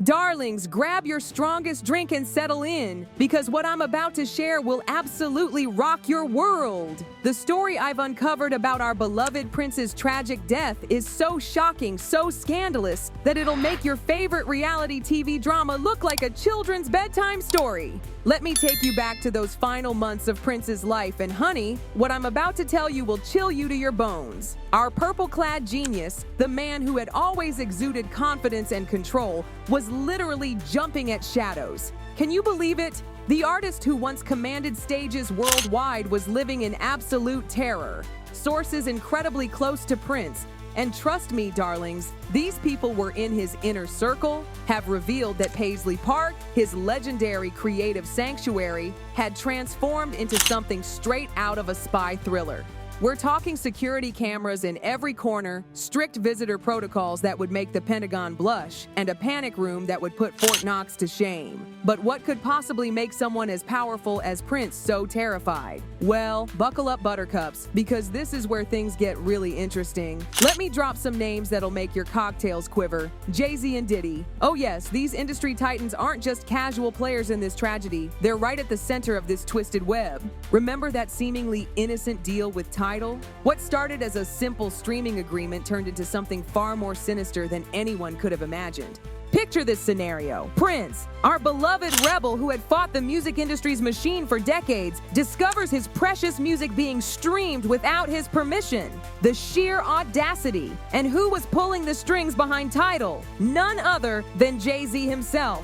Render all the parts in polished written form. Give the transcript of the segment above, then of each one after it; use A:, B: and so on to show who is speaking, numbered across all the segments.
A: Darlings, grab your strongest drink and settle in, because what I'm about to share will absolutely rock your world. The story I've uncovered about our beloved Prince's tragic death is so shocking, so scandalous, that it'll make your favorite reality TV drama look like a children's bedtime story. Let me take you back to those final months of Prince's life, and honey, what I'm about to tell you will chill you to your bones. Our purple-clad genius, the man who had always exuded confidence and control, was literally jumping at shadows. Can you believe it? The artist who once commanded stages worldwide was living in absolute terror. Sources incredibly close to Prince, and trust me, darlings, these people were in his inner circle, have revealed that Paisley Park, his legendary creative sanctuary, had transformed into something straight out of a spy thriller. We're talking security cameras in every corner, strict visitor protocols that would make the Pentagon blush, and a panic room that would put Fort Knox to shame. But what could possibly make someone as powerful as Prince so terrified? Well, buckle up, buttercups, because this is where things get really interesting. Let me drop some names that'll make your cocktails quiver. Jay-Z and Diddy. Oh yes, these industry titans aren't just casual players in this tragedy. They're right at the center of this twisted web. Remember that seemingly innocent deal with Tidal? What started as a simple streaming agreement turned into something far more sinister than anyone could have imagined. Picture this scenario. Prince, our beloved rebel who had fought the music industry's machine for decades, discovers his precious music being streamed without his permission. The sheer audacity. And who was pulling the strings behind Tidal? None other than Jay-Z himself.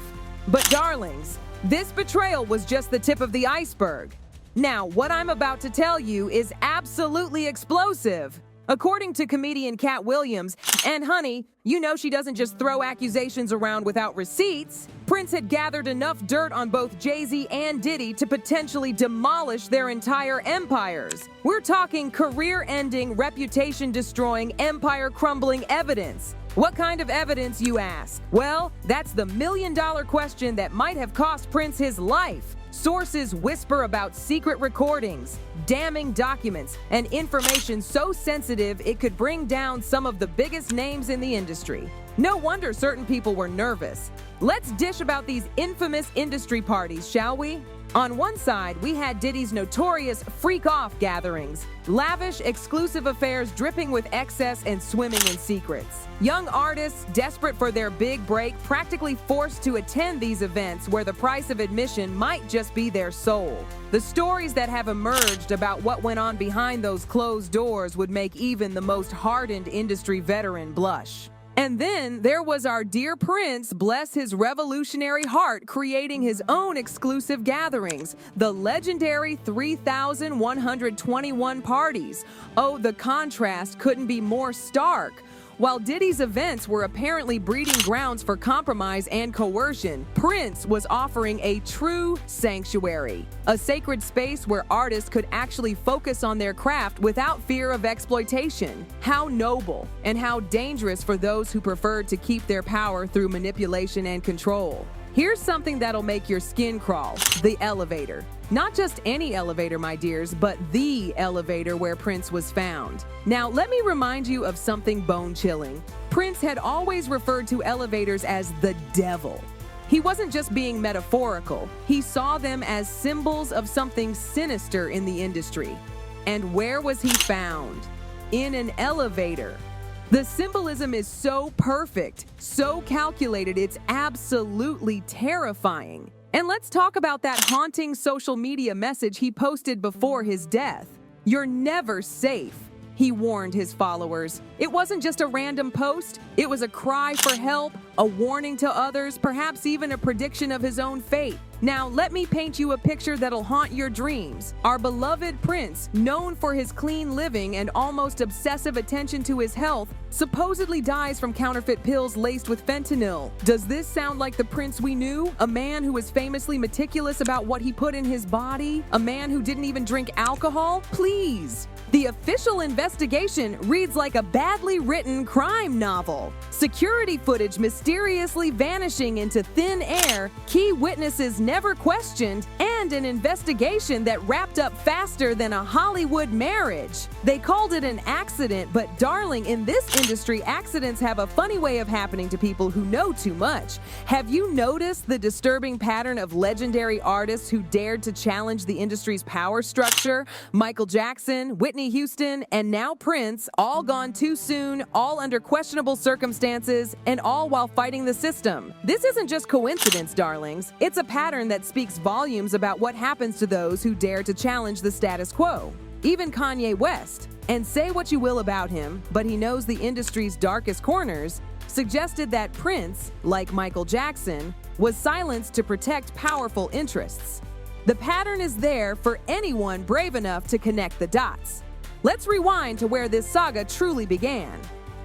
A: But darlings, this betrayal was just the tip of the iceberg. Now, what I'm about to tell you is absolutely explosive. According to comedian Katt Williams, and honey, you know she doesn't just throw accusations around without receipts, Prince had gathered enough dirt on both Jay-Z and Diddy to potentially demolish their entire empires. We're talking career-ending, reputation-destroying, empire-crumbling evidence. What kind of evidence, you ask? Well, that's the million-dollar question that might have cost Prince his life. Sources whisper about secret recordings, damning documents, and information so sensitive it could bring down some of the biggest names in the industry. No wonder certain people were nervous. Let's dish about these infamous industry parties, shall we? On one side, we had Diddy's notorious freak-off gatherings, lavish, exclusive affairs dripping with excess and swimming in secrets. Young artists, desperate for their big break, practically forced to attend these events where the price of admission might just be their soul. The stories that have emerged about what went on behind those closed doors would make even the most hardened industry veteran blush. And then there was our dear Prince, bless his revolutionary heart, creating his own exclusive gatherings, the legendary 3,121 parties. Oh, the contrast couldn't be more stark. While Diddy's events were apparently breeding grounds for compromise and coercion, Prince was offering a true sanctuary, a sacred space where artists could actually focus on their craft without fear of exploitation. How noble and how dangerous for those who preferred to keep their power through manipulation and control. Here's something that'll make your skin crawl: the elevator. Not just any elevator, my dears, but the elevator where Prince was found. Now, let me remind you of something bone-chilling. Prince had always referred to elevators as the devil. He wasn't just being metaphorical. He saw them as symbols of something sinister in the industry. And where was he found? In an elevator. The symbolism is so perfect, so calculated, it's absolutely terrifying. And let's talk about that haunting social media message he posted before his death. "You're never safe," he warned his followers. It wasn't just a random post, it was a cry for help, a warning to others, perhaps even a prediction of his own fate. Now, let me paint you a picture that'll haunt your dreams. Our beloved Prince, known for his clean living and almost obsessive attention to his health, supposedly dies from counterfeit pills laced with fentanyl. Does this sound like the Prince we knew? A man who was famously meticulous about what he put in his body? A man who didn't even drink alcohol? Please! The official investigation reads like a badly written crime novel. Security footage mysteriously vanishing into thin air, key witnesses never questioned, and an investigation that wrapped up faster than a Hollywood marriage. They called it an accident, but darling, in this industry, accidents have a funny way of happening to people who know too much. Have you noticed the disturbing pattern of legendary artists who dared to challenge the industry's power structure? Michael Jackson, Whitney Houston, and now Prince, all gone too soon, all under questionable circumstances, and all while fighting the system. This isn't just coincidence, darlings. It's a pattern that speaks volumes about what happens to those who dare to challenge the status quo. Even Kanye West, and say what you will about him, but he knows the industry's darkest corners, suggested that Prince, like Michael Jackson, was silenced to protect powerful interests. The pattern is there for anyone brave enough to connect the dots. Let's rewind to where this saga truly began.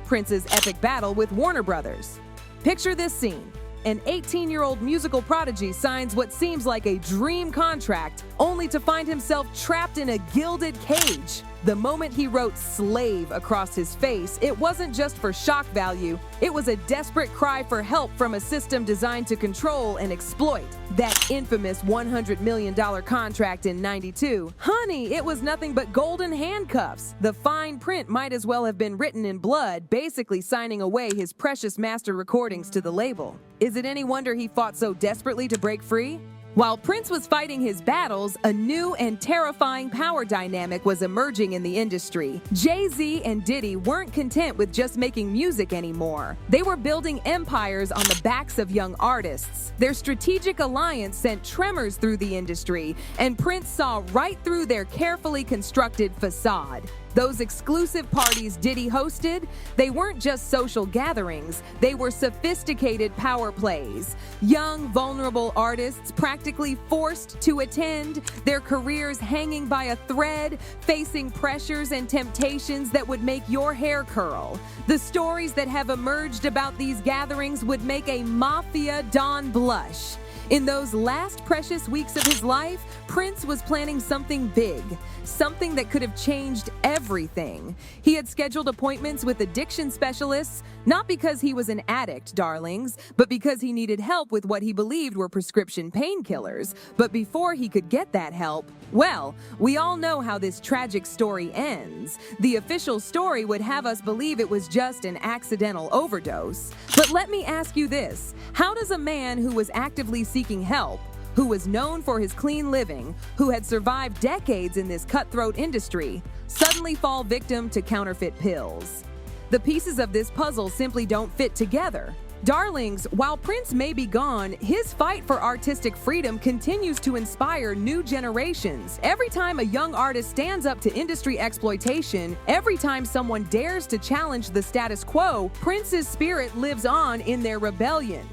A: Prince's epic battle with Warner Brothers. Picture this scene. An 18-year-old musical prodigy signs what seems like a dream contract, only to find himself trapped in a gilded cage. The moment he wrote "slave" across his face, it wasn't just for shock value, it was a desperate cry for help from a system designed to control and exploit. That infamous $100 million contract in '92. Honey, it was nothing but golden handcuffs. The fine print might as well have been written in blood, basically signing away his precious master recordings to the label. Is it any wonder he fought so desperately to break free? While Prince was fighting his battles, a new and terrifying power dynamic was emerging in the industry. Jay-Z and Diddy weren't content with just making music anymore. They were building empires on the backs of young artists. Their strategic alliance sent tremors through the industry, and Prince saw right through their carefully constructed facade. Those exclusive parties Diddy hosted, they weren't just social gatherings, they were sophisticated power plays. Young, vulnerable artists practically forced to attend, their careers hanging by a thread, facing pressures and temptations that would make your hair curl. The stories that have emerged about these gatherings would make a mafia don blush. In those last precious weeks of his life, Prince was planning something big, something that could have changed everything. He had scheduled appointments with addiction specialists, not because he was an addict, darlings, but because he needed help with what he believed were prescription painkillers. But before he could get that help, well, we all know how this tragic story ends. The official story would have us believe it was just an accidental overdose. But let me ask you this: how does a man who was actively seeking help, who was known for his clean living, who had survived decades in this cutthroat industry, suddenly fall victim to counterfeit pills? The pieces of this puzzle simply don't fit together. Darlings, while Prince may be gone, his fight for artistic freedom continues to inspire new generations. Every time a young artist stands up to industry exploitation, every time someone dares to challenge the status quo, Prince's spirit lives on in their rebellion.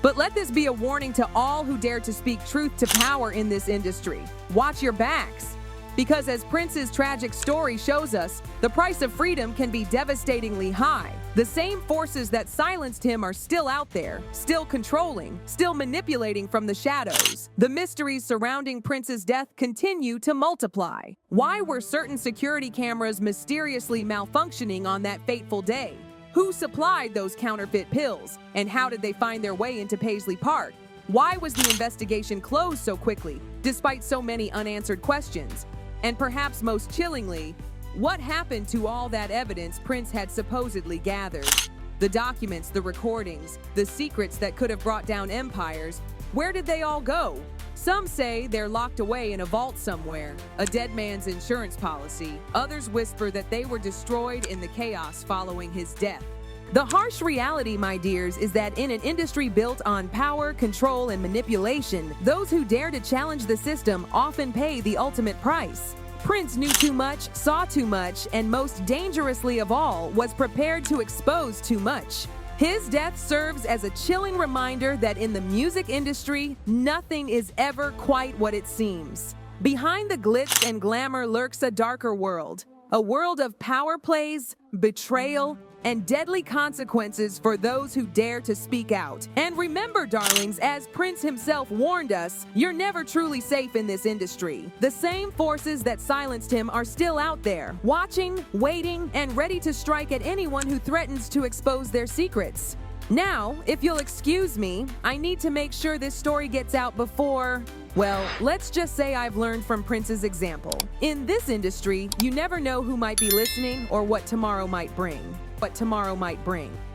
A: But let this be a warning to all who dare to speak truth to power in this industry. Watch your backs. Because as Prince's tragic story shows us, the price of freedom can be devastatingly high. The same forces that silenced him are still out there, still controlling, still manipulating from the shadows. The mysteries surrounding Prince's death continue to multiply. Why were certain security cameras mysteriously malfunctioning on that fateful day? Who supplied those counterfeit pills? And how did they find their way into Paisley Park? Why was the investigation closed so quickly, despite so many unanswered questions? And perhaps most chillingly, what happened to all that evidence Prince had supposedly gathered? The documents, the recordings, the secrets that could have brought down empires, where did they all go? Some say they're locked away in a vault somewhere, a dead man's insurance policy. Others whisper that they were destroyed in the chaos following his death. The harsh reality, my dears, is that in an industry built on power, control, and manipulation, those who dare to challenge the system often pay the ultimate price. Prince knew too much, saw too much, and most dangerously of all, was prepared to expose too much. His death serves as a chilling reminder that in the music industry, nothing is ever quite what it seems. Behind the glitz and glamour lurks a darker world, a world of power plays, betrayal, and deadly consequences for those who dare to speak out. And remember, darlings, as Prince himself warned us, you're never truly safe in this industry. The same forces that silenced him are still out there, watching, waiting, and ready to strike at anyone who threatens to expose their secrets. Now, if you'll excuse me, I need to make sure this story gets out before, well, let's just say I've learned from Prince's example. In this industry, you never know who might be listening or what tomorrow might bring.